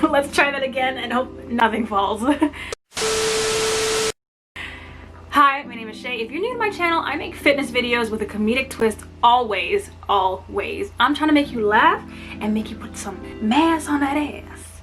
Let's try that again and hope nothing falls. Hi, my name is Shay. If you're new to my channel, I make fitness videos with a comedic twist always. I'm trying to make you laugh and make you put some mass on that ass.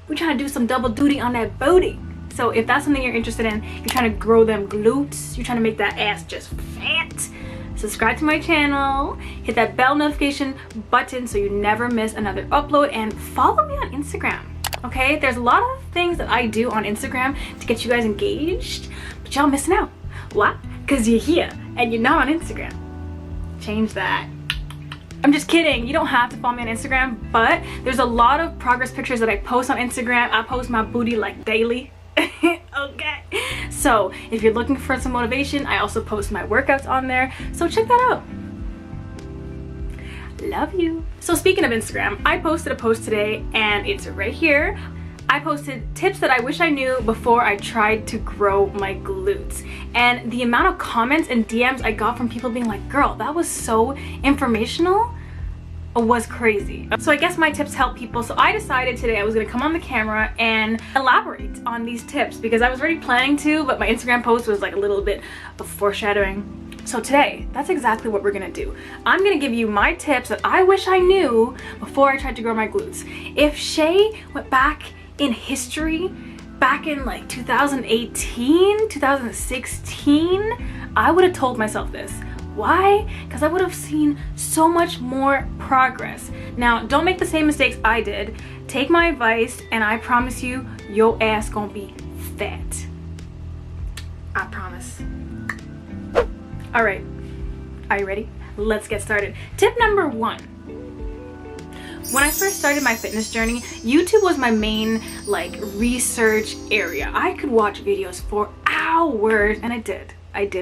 We're trying to do some double duty on that booty. So if that's something you're interested in, you're trying to grow them glutes, you're trying to make that ass just fat, subscribe to my channel, hit that bell notification button so you never miss another upload, and follow me on Instagram. Okay, there's a lot of things that I do on Instagram to get you guys engaged, but y'all missing out. Why? Because you're here and you're not on Instagram. Change that. I'm just kidding. You don't have to follow me on Instagram, but there's a lot of progress pictures that I post on Instagram. I post my booty like daily. Okay, so if you're looking for some motivation, I also post my workouts on there, so check that out. Love you. So speaking of Instagram, I posted a post today and it's right here. I posted tips that I wish I knew before I tried to grow my glutes, and the amount of comments and DMs I got from people being like, girl, that was so informational, was crazy. So I guess my tips help people, so I decided today I was going to come on the camera and elaborate on these tips because I was already planning to, but my Instagram post was like a little bit of foreshadowing. So today, that's exactly what we're gonna do. I'm gonna give you my tips that I wish I knew before I tried to grow my glutes. If Shay went back in history, back in like 2018, 2016, I would have told myself this. Why? Because I would have seen so much more progress. Now, don't make the same mistakes I did. Take my advice and I promise you, your ass gonna be fat. I promise. All right, are you ready? Let's get started. Tip number 1. When I first started my fitness journey, YouTube was my main research area. I could watch videos for hours, and I did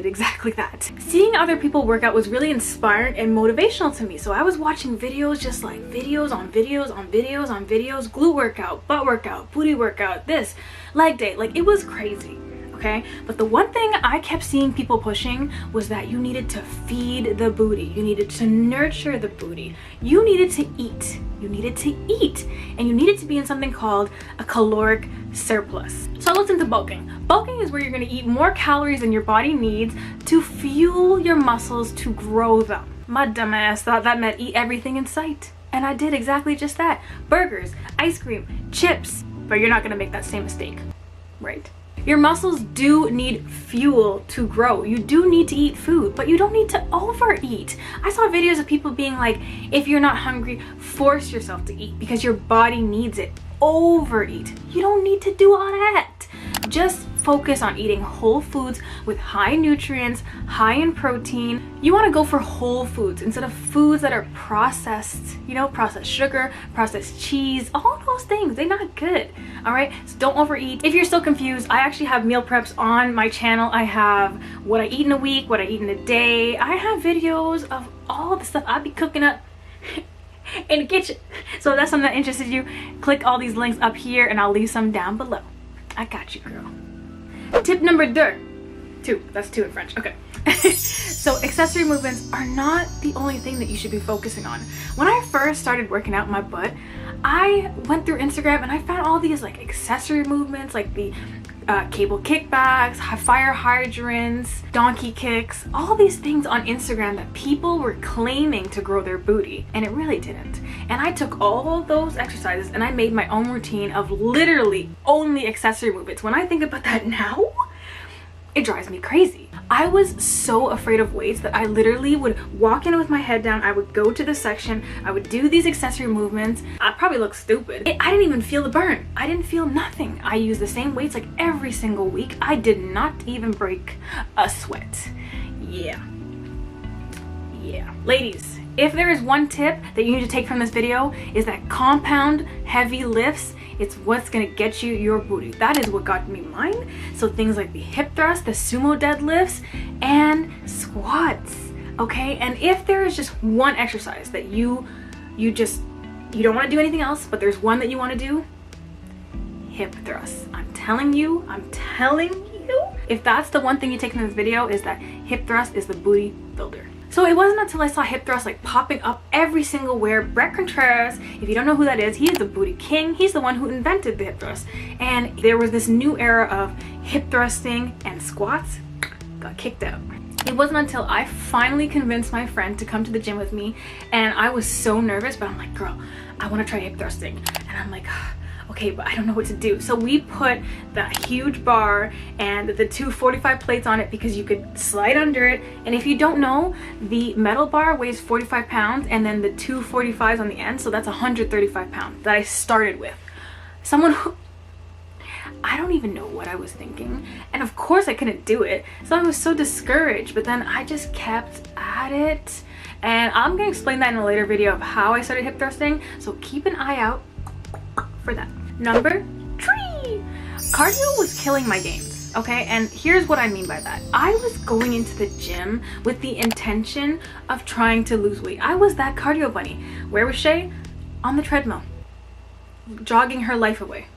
exactly that. Seeing other people work out was really inspiring and motivational to me. So I was watching videos, just like videos on videos on videos on videos, glute workout, butt workout, booty workout, this, leg day, like it was crazy. Okay, but the one thing I kept seeing people pushing was that you needed to feed the booty, you needed to nurture the booty, you needed to eat, and you needed to be in something called a caloric surplus. So I looked into bulking. Bulking is where you're going to eat more calories than your body needs to fuel your muscles to grow them. My dumbass thought that meant eat everything in sight, and I did exactly just that. Burgers, ice cream, chips, but you're not going to make that same mistake, right? Your muscles do need fuel to grow. You do need to eat food, but you don't need to overeat. I saw videos of people being like, if you're not hungry, force yourself to eat because your body needs it. Overeat. You don't need to do all that. Just focus on eating whole foods with high nutrients, high in protein. You want to go for whole foods instead of foods that are processed, you know, processed sugar, processed cheese, all those things, they're not good. All right, so don't overeat. If you're still confused, I actually have meal preps on my channel. I have what I eat in a week, what I eat in a day. I have videos of all the stuff I be cooking up in the kitchen. So if that's something that interested you, click all these links up here and I'll leave some down below. I got you, girl. Tip number 2. That's 2 in French. Okay. So accessory movements are not the only thing that you should be focusing on. When I first started working out my butt, I went through Instagram and I found all these accessory movements, like the cable kickbacks, fire hydrants, donkey kicks, all these things on Instagram that people were claiming to grow their booty, and it really didn't. And I took all of those exercises and I made my own routine of literally only accessory movements. When I think about that now, it drives me crazy. I was so afraid of weights that I literally would walk in with my head down, I would go to the section, I would do these accessory movements. I probably look stupid. I didn't even feel the burn. I didn't feel nothing. I used the same weights like every single week. I did not even break a sweat. Yeah. Ladies, if there is one tip that you need to take from this video, is that compound heavy lifts, it's what's gonna get you your booty. That is what got me mine. So things like the hip thrust, the sumo deadlifts, and squats. Okay, and if there is just one exercise that you don't want to do anything else, but there's one that you want to do, hip thrusts. I'm telling you, if that's the one thing you take from this video, is that hip thrust is the booty builder. So it wasn't until I saw hip thrusts like popping up every single where. Brett Contreras, if you don't know who that is, he is the booty king. He's the one who invented the hip thrust. And there was this new era of hip thrusting and squats. Got kicked out. It wasn't until I finally convinced my friend to come to the gym with me, and I was so nervous, but I'm like, girl, I want to try hip thrusting. And I'm like, okay, but I don't know what to do. So we put that huge bar and the 245 plates on it because you could slide under it. And if you don't know, the metal bar weighs 45 pounds and then the 245s on the end, so that's 135 pounds that I started with. Someone who, I don't even know what I was thinking, and of course I couldn't do it, so I was so discouraged. But then I just kept at it, and I'm gonna explain that in a later video of how I started hip thrusting, so keep an eye out for that. Number 3, cardio was killing my gains. Okay, and here's what I mean by that. I was going into the gym with the intention of trying to lose weight. I was that cardio bunny. Where was Shay? On the treadmill, jogging her life away.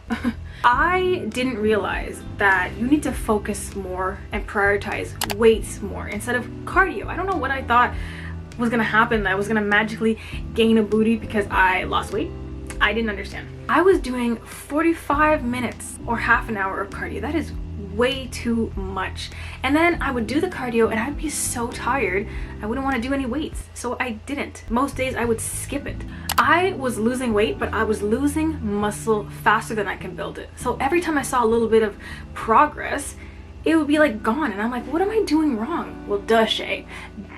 I didn't realize that you need to focus more and prioritize weights more instead of cardio. I don't know what I thought was gonna happen, that I was gonna magically gain a booty because I lost weight. I didn't understand. I was doing 45 minutes or half an hour of cardio. That is way too much. And then I would do the cardio and I'd be so tired I wouldn't want to do any weights, so I didn't. Most days I would skip it. I was losing weight, but I was losing muscle faster than I can build it. So every time I saw a little bit of progress, it would be like gone, and I'm like, what am I doing wrong? Well, duh, Shay.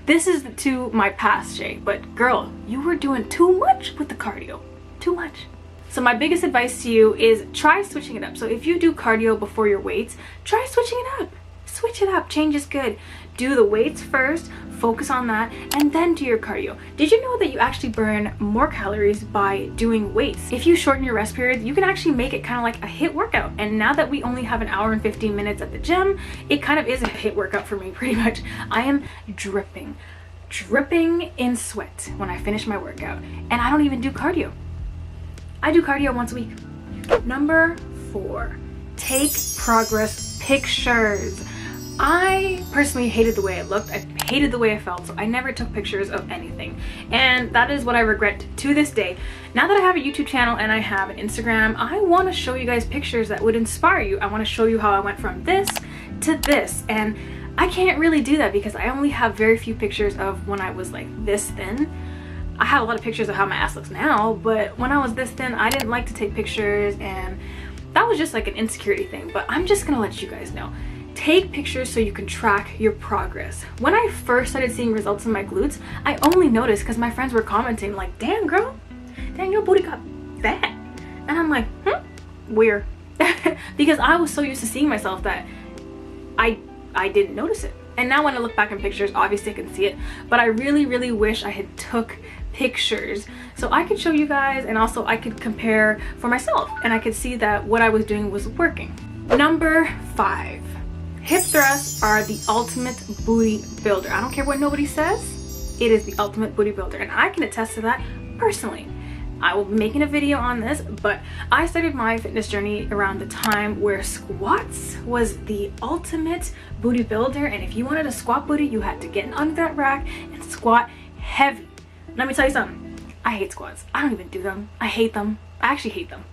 This is to my past, Shay, but girl, you were doing too much with the cardio. Too much. So my biggest advice to you is try switching it up. So if you do cardio before your weights, try switching it up. Switch it up. Change is good. Do the weights first, focus on that, and then do your cardio. Did you know that you actually burn more calories by doing weights? If you shorten your rest period, you can actually make it kind of like a HIIT workout. And now that we only have an hour and 15 minutes at the gym, it kind of is a HIIT workout for me, pretty much. I am dripping in sweat when I finish my workout, and I don't even do cardio. I do cardio once a week. Number 4, take progress pictures. I personally hated the way it looked. I hated the way I felt, so I never took pictures of anything. And that is what I regret to this day. Now that I have a YouTube channel and I have an Instagram, I want to show you guys pictures that would inspire you. I want to show you how I went from this to this. And I can't really do that because I only have very few pictures of when I was like this thin. I have a lot of pictures of how my ass looks now, but when I was this thin, I didn't like to take pictures, and that was just like an insecurity thing. But I'm just gonna let you guys know. Take pictures so you can track your progress. When I first started seeing results in my glutes, I only noticed because my friends were commenting like, damn girl, damn your booty got fat. And I'm like, weird. Because I was so used to seeing myself that I didn't notice it. And now when I look back in pictures, obviously I can see it, but I really wish I had took pictures so I could show you guys, and also I could compare for myself and I could see that what I was doing was working. Number 5, hip thrusts are the ultimate booty builder. I don't care what nobody says, it is the ultimate booty builder, and I can attest to that personally. I will be making a video on this, but I started my fitness journey around the time where squats was the ultimate booty builder, and if you wanted a squat booty, you had to get under that rack and squat heavy. Let me tell you something, I hate squats. I don't even do them. I hate them. I actually hate them.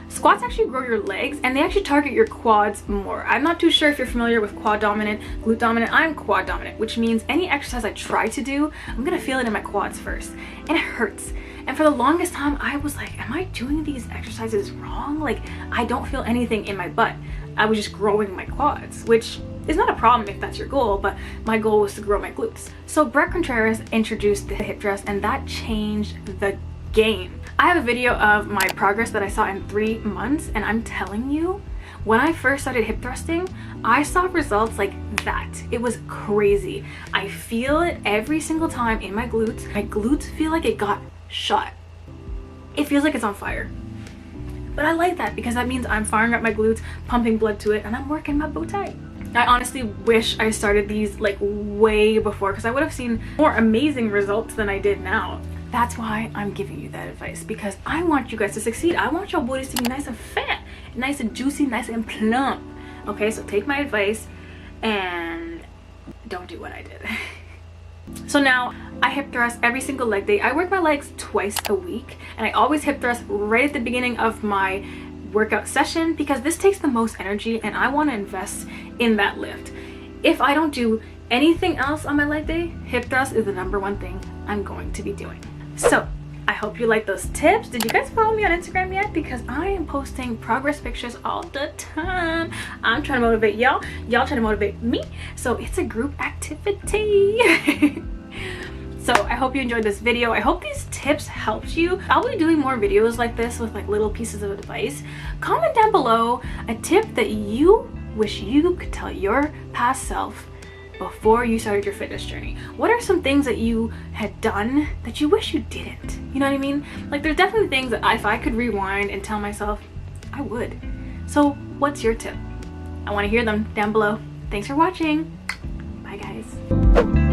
Squats actually grow your legs and they actually target your quads more. I'm not too sure if you're familiar with quad dominant, glute dominant. I'm quad dominant, which means any exercise I try to do, I'm gonna feel it in my quads first, and it hurts. And for the longest time, I was like, am I doing these exercises wrong? Like, I don't feel anything in my butt. I was just growing my quads, which is not a problem if that's your goal, but my goal was to grow my glutes. So Brett Contreras introduced the hip thrust, and that changed the game. I have a video of my progress that I saw in 3 months, and I'm telling you, when I first started hip thrusting, I saw results like that. It was crazy. I feel it every single time in my glutes. My glutes feel like it got shot. It feels like it's on fire. But I like that because that means I'm firing up my glutes, pumping blood to it, and I'm working my bow tie. I honestly wish I started these like way before, because I would have seen more amazing results than I did now. That's why I'm giving you that advice, because I want you guys to succeed. I want your bodies to be nice and fat, nice and juicy, nice and plump. Okay, so take my advice and don't do what I did. So now I hip thrust every single leg day. I work my legs twice a week, and I always hip thrust right at the beginning of my workout session because this takes the most energy and I want to invest in that lift. If I don't do anything else on my leg day, hip thrust is the #1 thing I'm going to be doing. So I hope you like those tips. Did you guys follow me on Instagram yet? Because I am posting progress pictures all the time. I'm trying to motivate y'all, y'all trying to motivate me, so it's a group activity. So I hope you enjoyed this video. I hope these tips helped you. I'll be doing more videos like this with like little pieces of advice. Comment down below a tip that you wish you could tell your past self before you started your fitness journey. What are some things that you had done that you wish you didn't? You know what I mean? Like, there's definitely things that if I could rewind and tell myself, I would. So what's your tip? I want to hear them down below. Thanks for watching. Bye guys.